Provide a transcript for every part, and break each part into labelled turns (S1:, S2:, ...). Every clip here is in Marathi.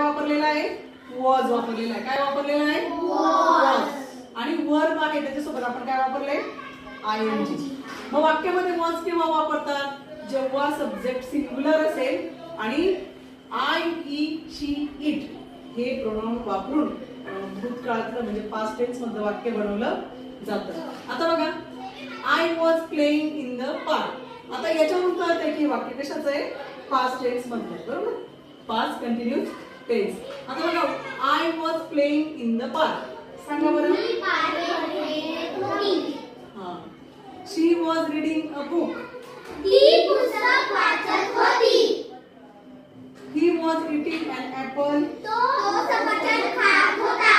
S1: वापरलेला आहे? वॉज वापरलेला आहे. काय वापरलेला आहे? वॉज. आणि वर्ब आहे त्याच्यासोबत आपण काय वापरले? आयएनजी. मग वाक्यामध्ये वॉज केव्हा वापरतात? जेव्हा सब्जेक्ट सिंग्युलर असेल आणि आय, ई, शी, इट हे प्रोनाउन वापरून भूतकाळातलं म्हणजे पास्ट टेन्स मध्ये वाक्य बनवलं जातं. आता बघा, I was playing in the park. आता याच्यावरून कळतंय की वाक्य कशाचं आहे? पास्ट टेन्स मध्ये, बरोबर? Past continuous tense. आता बघा, I was playing in the park. सांगा बरं. हां. She was reading a book.
S2: ती पुस्तक वाचत होती.
S1: He was eating an apple.
S2: तो सफरचंद खात होता.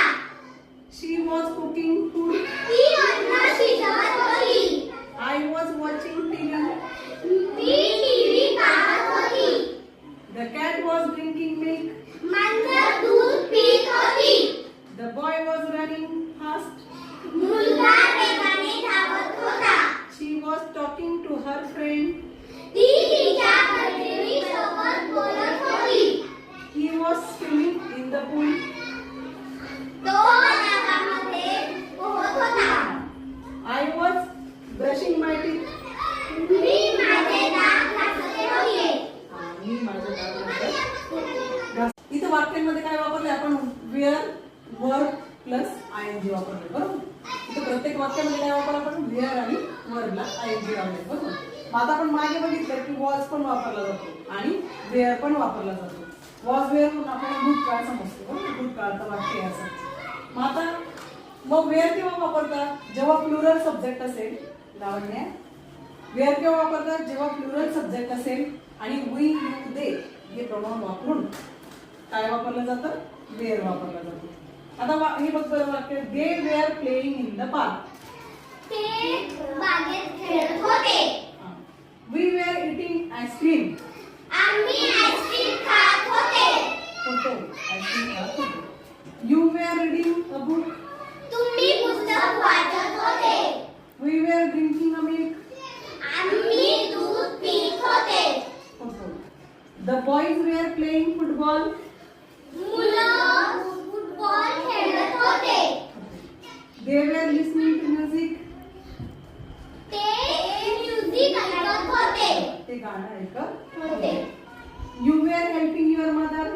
S1: She was cooking food.
S2: ती अन्न शिजवत होती.
S1: I was watching TV.
S2: ती टीव्ही पाहत होती.
S1: The cat was drinking milk.
S2: मांजर दूध पीत होती.
S1: The boy was running fast.
S2: मुलगा वेगाने धावत होता.
S1: She was talking to her friend.
S2: ती तिच्या मैत्रिणीसोबत बोलत होती.
S1: He was swimming in the pool.
S2: तो नदीमध्ये पोहत होता.
S1: I was brushing my teeth.
S2: मी माझे दात घासत होते.
S1: मी माझे दात घासत. इथे वाक्यांमध्ये काय वापरले आपण? वेअर, वर्ब प्लस आयएनजी वापरले, बरोबर? इथे प्रत्येक वाक्यामध्ये काय वापरलं आपण? वेअर आणि वर्बला आयएनजी लावले, बरोबर? आता आपण मागे बघितलं की वॉज पण वापरला जातो आणि वेअर पण वापरला जातो. वॉज वेअर म्हणून आपण भूतकाळ समजतो, बरोबर? भूतकाळचं वाक्य आहे असं. मग वेअर केव्हा वापरतात? जेव्हा प्लुरल सब्जेक्ट असेल. लावण्या, वेअर केव्हा वापरतात? जेव्हा प्लुरल सब्जेक्ट असेल आणि वी, यू, दे हे प्रोनाउन वापरून काय वापरलं जातं? वेअर वापरलं जातं. आता हे बघ बरं वाक्य, they were playing in the park.
S2: ते बागेत खेळत होते.
S1: We were eating ice cream.
S2: आम्ही आईस्क्रीम खात होते.
S1: आईस्क्रीम खात होते. You were reading a book.
S2: तुम्ही पुस्तक वाचत होते.
S1: We were drinking a milk.
S2: आम्ही दूध पीत होते.
S1: The boys were playing football.
S2: मुलं फुटबॉल खेळत होते.
S1: They were listening to music.
S2: ते म्युझिक ऐकत होते.
S1: ते गाणं ऐकत
S2: होते.
S1: You were helping your mother.